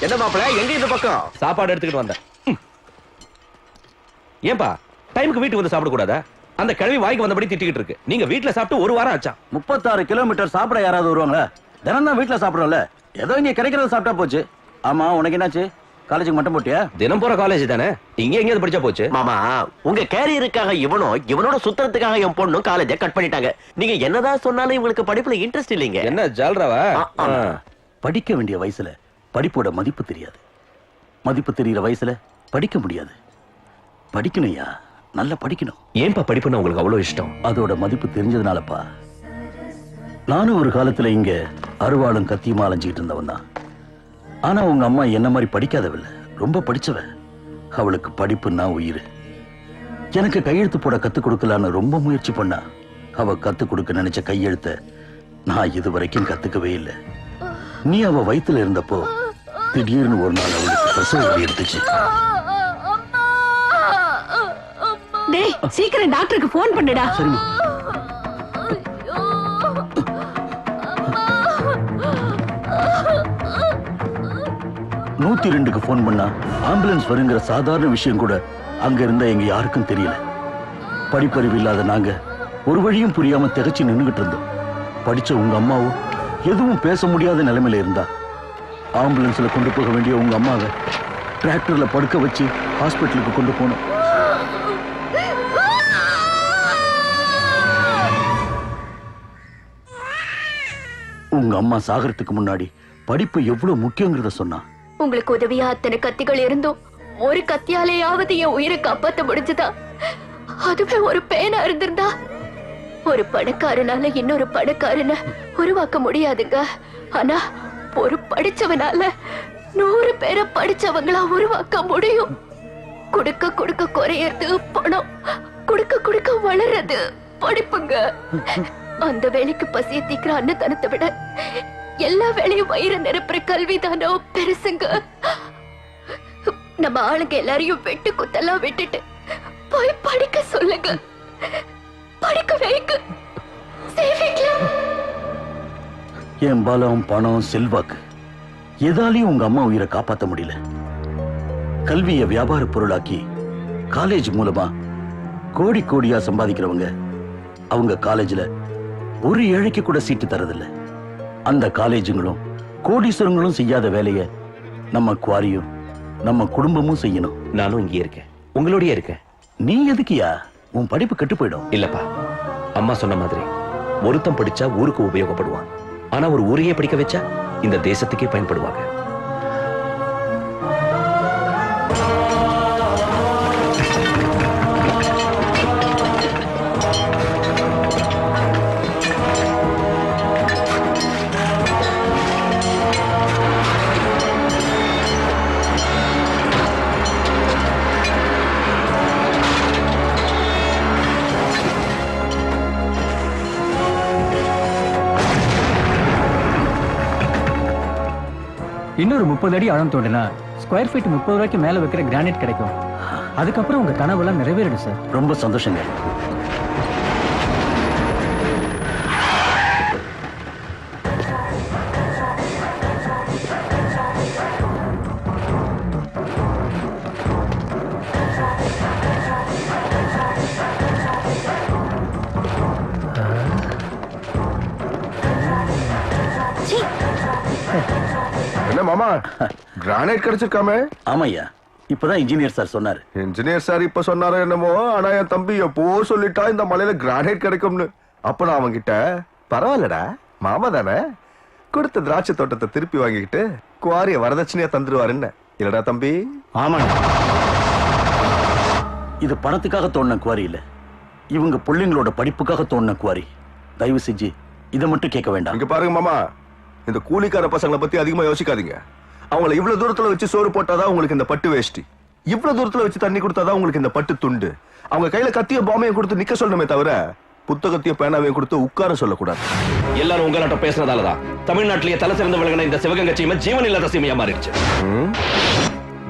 என்ன மாப்பிள எங்க இந்த பக்கம் சாப்பாடு எடுத்துக்கிட்டு வந்தேன். ஏன்பா டைமுக்கு வீட்டுக்கு வந்து சாப்பிட கூடாதா? அந்த கிழவி வாய்க்கு வந்தபடி திட்டிக்கிட்டு இருக்கு. நீங்க வீட்டுல சாப்பிட்டு ஒரு வாரம் ஆச்சா? 36 கிலோமீட்டர் சாப்பிட யாராவது வருவாங்களா? தினம் தான் வீட்டுல சாப்பிடுறோம்ல, ஏதோ இங்க கிடைக்கிறத சாப்பிட்டா போச்சு. ஆமா, உனக்கு என்னாச்சு? காலேஜுக்கு மட்டும் போட்டியா? தினம் போற காலேஜ் தானே, இங்க எங்கேயாவது படிச்சா போச்சு. மாமா, உங்க கேரியருக்காக இவனோட சுத்தறதுக்காக என் பொண்ணும் காலேஜ கட் பண்ணிட்டாங்க. நீங்க என்னதான் சொன்னாலும் இவங்களுக்கு படிப்புல இன்ட்ரெஸ்ட் இல்லைங்க. என்ன ஜால்ராவா? படிக்க வேண்டிய வயசுல படிப்போட மதிப்பு தெரியாது, மதிப்பு தெரியற வயசுல படிக்க முடியாது. படிக்கணும்யா, நல்லா படிக்கணும். ஏன்பா படிப்புன்னு உங்களுக்கு அவ்வளவு இஷ்டம்? அதோட மதிப்பு தெரிஞ்சதுனாலப்பா. நானும் ஒரு காலத்துல இங்க அருவாளும் கத்தியுமா அலைஞ்சிட்டு இருந்தவன் தான். ஆனா உங்க அம்மா என்ன மாதிரி படிக்காதவில்லை, ரொம்ப படிச்சவ. அவளுக்கு படிப்புன்னா உயிர். எனக்கு கையெழுத்து போட கத்து கொடுக்கலான்னு ரொம்ப முயற்சி பண்ணா. அவ கத்து கொடுக்க நினைச்ச கையெழுத்த நான் இது வரைக்கும் கத்துக்கவே இல்லை. நீ அவ வயித்துல இருந்தப்போ திடீர்னு ஒரு நாள் அவளுக்கு பிரசவ வலி எடுத்துச்சு. டேய், சீக்கிரம் டாக்டருக்கு போன் பண்ணுடா. சரிம்மா. 102க்கு போன் பண்ணா ஆம்புலன்ஸ் வருங்கிற சாதாரண விஷயம் கூட அங்க இருந்த எங்க யாருக்கும் தெரியல. படிப்பறிவு இல்லாத நாங்க ஒரு வழியும் புரியாம திகச்சு நின்னுகிட்டு இருந்தோம். படிச்ச உங்க அம்மாவும் எதுவும் பேச முடியாத நிலைமையில இருந்தா. ஆம்புலன்ஸ்ல கொண்டு போக வேண்டிய உங்க அம்மாவை டிராக்டர்ல படுக்க வச்சு ஹாஸ்பிட்டலுக்கு கொண்டு போனோம். உங்க அம்மா சாகறதுக்கு முன்னாடி படிப்பு எவ்வளவு முக்கியங்கிறத சொன்னா. உங்களுக்கு உதவியா அத்தனை கத்திகள் இருந்தும் ஒரு கத்தியாலேயாவது என் உயிரை காப்பாத்த முடிஞ்சதா? அதுவே ஒரு பேனா இருந்திருந்தா ஒரு பணக்காரனால இன்னொரு பணக்காரனை உருவாக்க முடியாதுங்க. ஆனா ஒரு படிச்சவனால 100 பேரை படிச்சவங்களா உருவாக்க முடியும். குடுக்க குடுக்க குறையறது பணம், குடுக்க குடுக்க வளர்றது படிப்புங்க. அந்த வேலைக்கு பசிய தீக்கிற அன்னதானத்தை விட எல்லா வேலையும் வயிறு நிரப்புற கல்விதானோ பெருசுங்க. நம்ம ஆளுங்க எல்லாரையும் வெட்டு குத்தெல்லாம் விட்டுட்டு போய் படிக்க சொல்லுங்க, படிக்க வைங்க. என் பலம், பணம், செல்வாக்கு எதாலையும் உங்க அம்மா உயிரை காப்பாத்த முடியல. கல்வியை வியாபார பொருளாக்கி காலேஜ் மூலமா கோடி கோடியா சம்பாதிக்கிறவங்க அவங்க காலேஜ்ல ஒரு ஏழைக்கு கூட சீட்டு தரதில்ல. அந்த காலேஜுங்களும் கோடீஸ்வரங்களும் செய்யாத வேலைய நம்ம குவாரியும் நம்ம குடும்பமும் செய்யணும். நானும் இங்கே இருக்கேன், உங்களோடய இருக்கேன். நீ எதுக்கியா? உன் படிப்பு கெட்டு போயிடும். இல்லப்பா, அம்மா சொன்ன மாதிரி ஒருத்தன் படிச்சா ஊருக்கு உபயோகப்படுவான். ஆனா ஒரு ஊரையே படிக்க வச்சா இந்த தேசத்துக்கே பயன்படுவாங்க. இன்னொரு 30 அடி ஆழம் தோண்டினா ஸ்கொயர் ஃபீட் 30 ரூபாய்க்கு மேல வைக்கிற கிரானைட் கிடைக்கும். அதுக்கப்புறம் உங்க கனவெல்லாம் நிறைவேறிடும் சார். ரொம்ப சந்தோஷங்க. என்ன மாமா, கிரானைட் கிடைச்சிருக்காமே? ஆமாய்யா, இப்பதான் இன்ஜினியர் சார் சொன்னாரு. இன்ஜினியர் சார் இப்ப சொன்னாரோ என்னமோ, ஆனா என் தம்பி எப்போ சொல்லிட்டா இந்த மலையில கிரானைட் கிடைக்கும்னு. அப்ப நான் அவங்கிட்ட பரவாயில்லடா மாமா தானே, கொடுத்த திராட்சை தோட்டத்தை திருப்பி வாங்கிக்கிட்டு குவாரிய வரதட்சணையா தந்துருவாருன்னு. இல்லடா தம்பி? ஆமாங்க, இது பணத்துக்காக தோணுன குவாரி இல்ல, இவங்க பிள்ளைங்களோட படிப்புக்காக தோணுன குவாரி. தயவு செஞ்சு இதை மட்டும் கேட்க வேண்டாம். இங்க பாருங்க மாமா, இந்த கூலிக்கார பசங்களை பத்தி அதிகமா யோசிக்காதீங்க. அவங்களை இவ்வளவு தூரத்துல வச்சு சோறு போட்டாதான் உங்களுக்கு இந்த பட்டு வேஷ்டி, இவ்வளவு தூரத்துல வச்சு தண்ணி கொடுத்தாதான் உங்களுக்கு இந்த பட்டு துண்டு. அவங்க கையில கத்திய பாமையும் கொடுத்து நிக்க சொல்லணுமே தவிர புத்தகத்தையும் பேனாவையும் கொடுத்து உட்கார சொல்லக்கூடாது. எல்லாரும் உங்களாட்ட பேசுறதாலதான் தமிழ்நாட்டிலேயே தலை சிறந்து விளங்கின இந்த சிவகங்கை சீமை ஜீவன் இல்லாத சீமையா மாறிடுச்சு.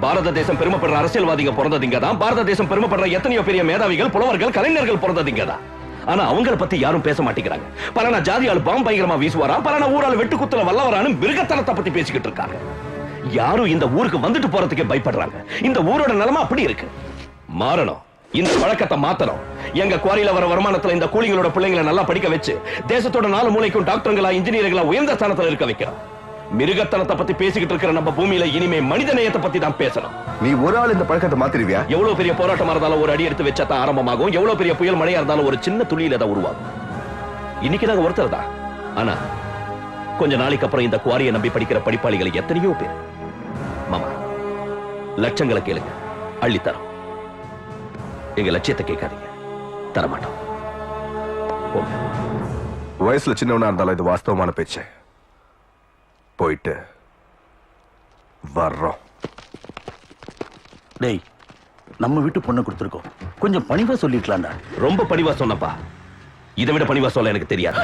பாரத தேசம் பெருமைப்படுற அரசியல்வாதிங்க பிறந்ததிங்கதான். பாரத தேசம் பெருமைப்படுற எத்தனையோ பெரிய மேதாவிகள், புலவர்கள், கலைஞர்கள் பிறந்ததிங்கதான். ஆனா அவங்கள பத்தி யாரும் பேச மாட்டேங்கிறாங்க. பலனா ஜாதியால் பாம்பு பயங்கரமா வீசுவாரா, பலனா ஊரால் வெட்டு குத்துல வல்லவரானு மிருகத்தனத்தை பத்தி பேசிக்கிட்டு இருக்காங்க. யாரும் இந்த ஊருக்கு வந்துட்டு போறதுக்கே பயப்படுறாங்க. இந்த ஊரோட நிலைமை அப்படி இருக்கு. மாறணும். இந்த பழக்கத்தை மாத்தணும். எங்க குவாரியில வர வருமானத்துல இந்த கூலிங்களோட பிள்ளைங்களை நல்லா படிக்க வச்சு தேசத்தோட 4 மூலைக்கும் டாக்டருங்களா இன்ஜினியர்களா உயர்ந்த ஸ்தானத்துல இருக்க வைக்கிறோம். மிருகத்தனத்தை பத்தி பேசிக்கிட்டு இருக்கிற நம்ம பூமியில இனிமே மனித நேயத்தை பத்தி தான் பேசணும். நீ ஒரு ஆள் இந்த பழக்கத்தை மாத்திருவியா? எவ்வளவு பெரிய போராட்டமா இருந்தாலும் ஒரு அடி எடுத்து வச்சா தான் ஆரம்பமாகும். எவ்வளவு பெரிய புயல் மழையா இருந்தாலும் ஒரு சின்ன துளியில தான் உருவாகும். இன்னைக்கு நாங்க ஒருத்தர் தான். ஆனா கொஞ்ச நாளைக்கு அப்புறம் இந்த குவாரியை நம்பி படிக்கிற படிப்பாளிகள் எத்தனையோ பேர். மாமா, லட்சங்களை கேளுங்க, அள்ளித்தரோம். எங்க லட்சியத்தை கேட்காதீங்க, தரமாட்டோம். வயசுல சின்னவனா இருந்தாலும் இது வாஸ்தவமான பேச்சு. போயிட்டு வர்றோம். டேய், நம்ம வீட்டு பொண்ணு கொடுத்துருக்கோம், கொஞ்சம் பணிவா சொல்லிக்கலாம்டா. ரொம்ப பணிவா சொன்னப்பா. இதை விட பணிவா சொல்ல எனக்கு தெரியாது.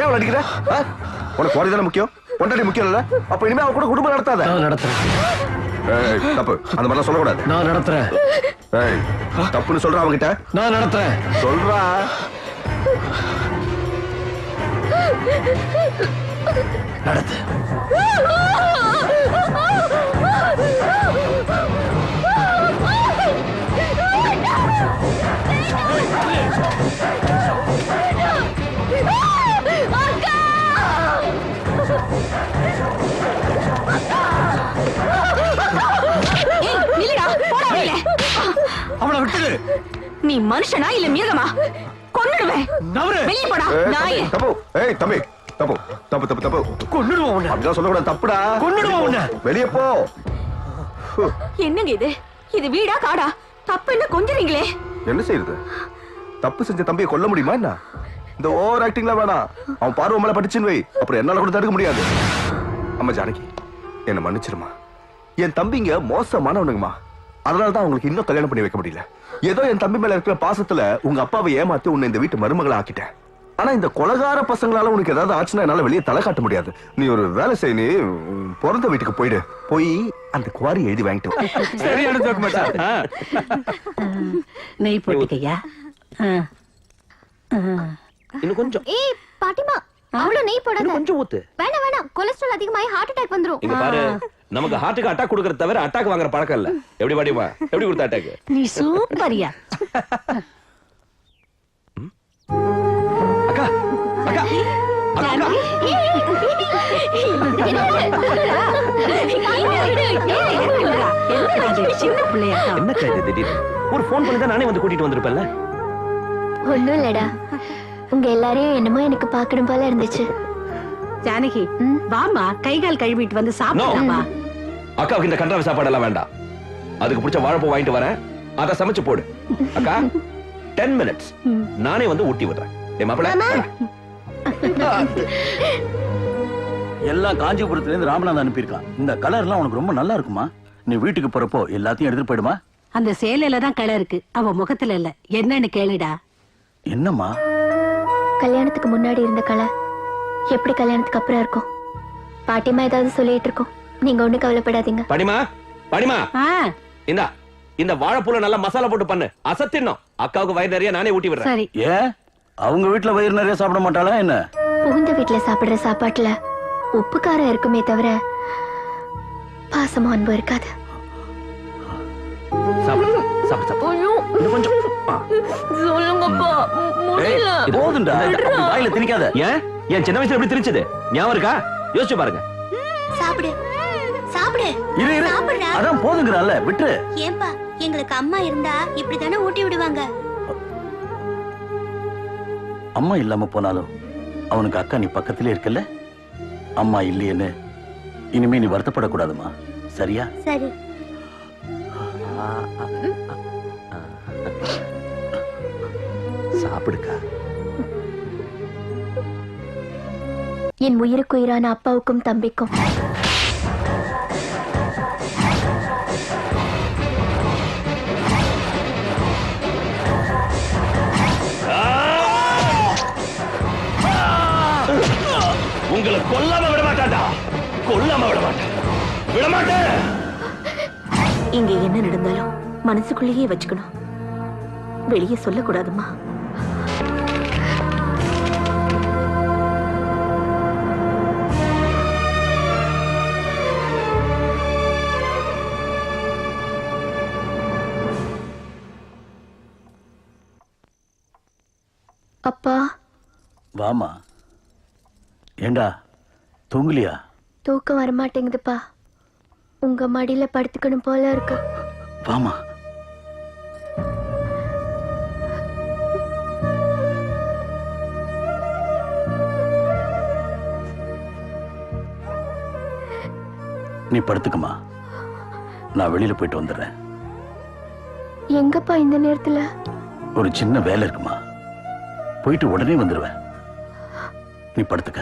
ஏன் அடிக்கிற? உனக்கு குவாரி தானே முக்கியம், பொண்டாட்டி முக்கியம் இல்ல? அப்ப இனிமே அவ கூட குடும்பம் நடத்தாத. நான் நடத்துறேன். தப்பு, அந்த மாதிரிலாம் சொல்லக்கூடாது. நான் நடத்துறேன். தப்புன்னு சொல்ற அவங்கிட்ட. நான் நடத்துறேன். சொல்றா. நடத்து. அவளை விட்டுடு. நீ மனுஷனா இல்ல மிருகமா? கொன்னுடுவேன். வெளியே போடா நாயே. தப்பு. ஏய் தம்பி, தப்பு தப்பு தப்பு தப்பு. கொன்னுடுவோம் உன்னை. அப்படிதான் சொல்லக்கூடாது, தப்புடா. கொன்னுடுவோம் உன்னை. வெளியே போ. என்னங்க இது? இது வீடா காடா? தப்பு என்ன கொஞ்சறீங்களே? என்ன செய்யுது? தப்பு செஞ்ச தம்பியை கொல்ல முடியுமா என்ன? இந்த ஓவர் ஆக்டிங்ல வேணாம். அவன் பார்வை மேல படிச்சுன்னு வை, அப்புறம் என்னால கூட தடுக்க முடியாது. அம்மா ஜானகி, என்ன மன்னிச்சிருமா. என் தம்பிங்க மோசமானவனுங்கம்மா. அதனாலதான் அவங்களுக்கு இன்னும் கல்யாணம் பண்ணி வைக்க முடியல. ஏதோ என் தம்பி மேல இருக்கிற பாசத்துல உங்க அப்பாவை ஏமாத்தி உன்னை இந்த வீட்டு மருமகளை ஆக்கிட்டேன். ஆனா இந்த கொலகார பசங்களால உனக்கு ஏதாவது ஆச்சுன்னா என்னால வெளியே தலை காட்ட முடியாது. நீ ஒரு வேலை செய்ய, நீ பிறந்த வீட்டுக்கு போயிடு. போய் அந்த குவாரி எழுதி வாங்கிட்டு. சரியான ஜோக் மச்சான். நெய் போட்டுக்கையா? இன்னும் கொஞ்சம். ஏய் பாட்டிமா, அவ்வளவு நெய் போடாத. கொஞ்சம் ஊத்து. வேணாம் வேணாம், கொலஸ்ட்ரால் அதிகமாயி ஹார்ட் அட்டாக் வந்துரும். இங்க பாரு, நமக்கு ஹார்ட்டுக்கு அட்டாக் கொடுக்கறத தவிர அட்டாக் வாங்குற பழக்கம் இல்ல. எப்படி பாடிமா? எப்படி கொடுத்த அட்டாக்? நீ சூப்பரியா. அக்கா அக்கா அக்கா. சின்ன பிள்ளையா? என்ன இது திடீர்னு? ஒரு போன் பண்ணி தான் நானே வந்து கூட்டிட்டு வந்திருப்பேன்ல. ஒண்ணும் இல்லடா, உங்க எல்லாரையும் என்னமோ எனக்கு பார்க்கணும் போல இருந்துச்சு. ஜானகி, வாமா, கை கால் கழுவிட்டு வந்து சாப்பிடலாமா? அக்காவுக்கு இந்த கன்றாவி சாப்பாடு எல்லாம் வேண்டாம். அதுக்கு பிடிச்ச வாழைப்பூ வாங்கிட்டு வரேன், அதை சமைச்சு போடு. அக்கா 10 minutes நானே வந்து ஊட்டி விடுறேன். ஏ மாப்பிள்ளை, எல்லாம் காஞ்சிபுரத்துல இருந்து ராமநாதன் அனுப்பியிருக்கான். இந்த கலர்லாம் உனக்கு ரொம்ப நல்லா இருக்குமா? நீ வீட்டுக்கு போறப்போ எல்லாத்தையும் எடுத்துட்டு போயிடுமா? அந்த சேலையில தான் கலர் இருக்கு, அவ முகத்துல இல்ல. என்னன்னு கேளுடா. என்னம்மா? கல்யாணத்துக்கு முன்னாடி இருந்த கலை எப்படி கல்யாணத்துக்கு அப்புறம் இருக்கும்? பாட்டிமா ஏதாவது சொல்லிட்டு இருக்கோம், நீங்க ஒண்ணு கவலைப்படாதீங்க. படிமா படிமா, இந்தா இந்த வாழைப்பூல நல்லா மசாலா போட்டு பண்ணு, அசத்திடணும். அக்காவுக்கு வயிறு நிறைய நானே ஊட்டி விடுறேன். சரி. ஏன் அவங்க வீட்டுல வயிறு நிறைய சாப்பிட மாட்டாளா என்ன? புகுந்த வீட்டுல சாப்பிடுற சாப்பாட்டுல உப்பு காரம் இருக்குமே தவிர பாசமும் அன்பு இருக்காது. சாப்பிடு சாப்பிடு சாப்பிடு. இன்னும் கொஞ்சம். சொல்லுங்கப்பா, ஏய், போதும்டா, அப்படி வாயில திணிக்காத. ஏன் என் சின்ன வயசுல எப்படி திரிச்சது ஞாபகம் இருக்கா? யோசிச்சு பாருங்க. சாப்பிடு சாப்பிடு. இரு இரு, சாப்பிடுறா. அதான் போதுங்கறல்ல, விட்டு. ஏன்பா, எங்களுக்கு அம்மா இருந்தா இப்படிதானே ஊட்டி விடுவாங்க. அம்மா இல்லாம போனாலும் அவனுக்கு அக்கா நீ பக்கத்திலே இருக்கல. அம்மா இல்லையேன்னு இனிமே நீ வருத்தப்படக்கூடாதுமா, சரியா? சரி. சாப்பிடுக்கா. என் உயிருக்குயிரான அப்பாவுக்கும் தம்பிக்கும் உங்களை கொல்லாம விட மாட்டாண்டா, கொல்லாம விட மாட்டேன், விட மாட்டேன். இங்க என்ன நடந்தாலும் மனசுக்குள்ளேயே வச்சுக்கணும், வெளியே சொல்லக்கூடாதுமா. அப்பா வாமா. ஏண்டா தூங்கலியா? தூக்கம் வரமாட்டேங்குதுப்பா. உங்க மடியில படுத்துக்கணும் போல இருக்கு. வாமா. நீ படுத்துக்கமா, நான் வெளியில போயிட்டு வந்துடுறேன். எங்கப்பா இந்த நேரத்துல? ஒரு சின்ன வேலை இருக்குமா, போயிட்டு உடனே வந்துடுவேன். நீ படுத்துக்க.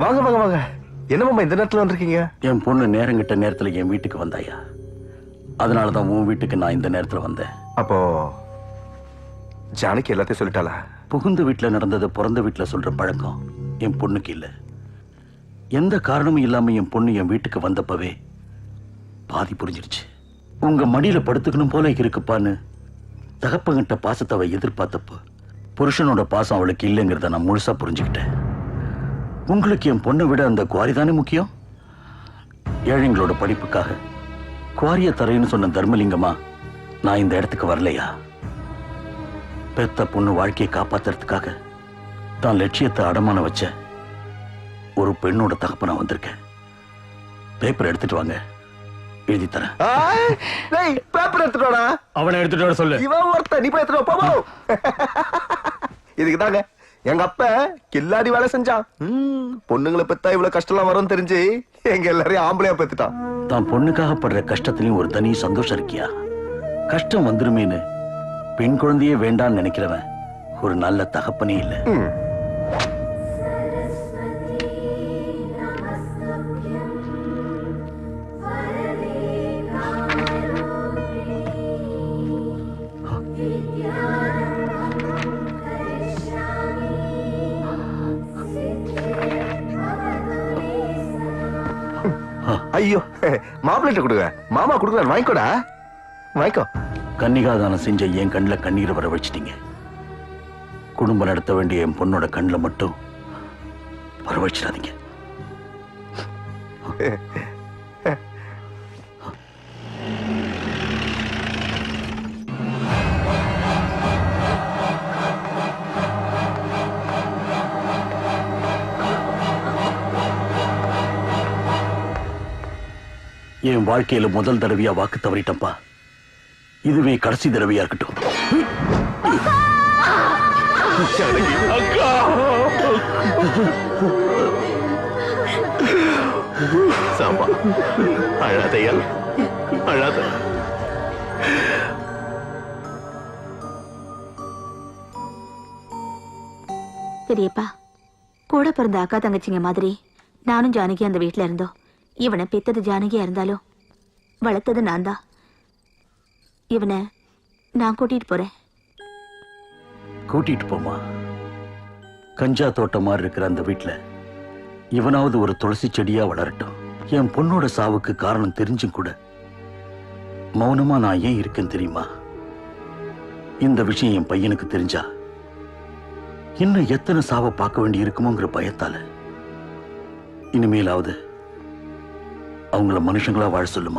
வாங்க வாங்க வாங்க. என்ன மாமா இந்த நேரத்துல வந்திருக்கீங்க? என் பொண்ணு நேரங்கிட்ட நேரத்துல என் வீட்டுக்கு வந்தாயா, அதனாலதான் உன் வீட்டுக்கு நான் இந்த நேரத்துல வந்தேன். அப்போ ஜானகி எல்லாத்தையும் சொல்லிட்டாளா? புகுந்த வீட்டுல நடந்ததை பிறந்த வீட்டுல சொல்ற பழக்கம் என் பொண்ணுக்கு இல்ல. எந்த காரணமும் இல்லாம என் பொண்ணு என் வீட்டுக்கு வந்தப்பவே பாதி புரிஞ்சிடுச்சு. உங்க மடியில படுத்துக்கணும் போல இருக்குப்பான்னு தகப்பங்கிட்ட பாசத்தை அவ எதிர்பார்த்தப்போ புருஷனோட பாசம் அவளுக்கு இல்லைங்கிறத நான் முழுசா புரிஞ்சுக்கிட்டேன். உங்களுக்கு என் பொண்ணை விட அந்த குவாரி தானே முக்கியம். ஏழைங்களோட படிப்புக்காக குவாரிய தரேன்னு சொன்ன தர்மலிங்கமா நான் இந்த இடத்துக்கு வரலையா? பெத்த பொண்ணு வாழ்க்கையை காப்பாத்துறதுக்காக தான் லட்சியத்தை அடமான வச்ச ஒரு பெண்ணோட தகப்ப நான் வந்திருக்கேன். பேப்பர் எடுத்துட்டு வாங்க, எழுதி தரேன். பேப்பர் எடுத்துட்டோடா. அவனை எடுத்துட்டு வர சொல்லு. இவன் ஒருத்த, நீ போய் எடுத்துட்டு வா, போ. இதுக்குதாங்க எங்க அப்பா கில்லாடி வேலை செஞ்சான். பொண்ணுங்களை பெத்தா இவ்வளவு கஷ்டம் வரும்னு தெரிஞ்சு எங்க எல்லாரையும் ஆம்பளையா பெத்துட்டான். தான் பொண்ணுக்காக படுற கஷ்டத்திலையும் ஒரு தனி சந்தோஷம் இருக்கியா? கஷ்டம் வந்துருமேன்னு பெண் குழந்தையே வேண்டான்னு நினைக்கிறவன் ஒரு நல்ல தகப்பனே இல்லை. ஐயோ, மாப்பிள்ளை கொடுங்க. மாமா கொடுக்குறாரு, வாங்கிக்கோடா, வாங்கிக்கோ. கன்னிகாதானம் செஞ்ச என் கண்ணில் கண்ணீரை வர வச்சிட்டீங்க. குடும்பம் நடத்த வேண்டிய என் பொண்ணோட கண்ணில் மட்டும் வர வச்சிடாதீங்க. என் வாழ்க்கையில முதல் தடவையா வாக்கு தவறிட்டப்பா. இதுவே கடைசி தடவையா இருக்கட்டும். சாம்பா, அழாதையா, அழாத. பெரியப்பா, கூட பிறந்த அக்கா தங்கச்சிங்க மாதிரி நானும் ஜானகி அந்த வீட்டுல இருந்தோம். இவனை பெத்தது ஜானகியா இருந்தாலும் வளர்த்தது நான் தான். இவனை நான் கூட்டிட்டு போறேன். கூட்டிட்டு போமா. கஞ்சா தோட்டம் மாதிரி இருக்கிற அந்த வீட்டுல இவனாவது ஒரு துளசி செடியா வளரட்டும். என் பொண்ணோட சாவுக்கு காரணம் தெரிஞ்சும் கூட மௌனமா நான் ஏன் இருக்கேன்னு தெரியுமா? இந்த விஷயம் என் பையனுக்கு தெரிஞ்சா இன்னும் எத்தனை சாவை பார்க்க வேண்டி இருக்குமோங்கிற பயத்தால இனிமேலாவது அவங்கள மனுஷங்களா வாழ சொல்லுமா.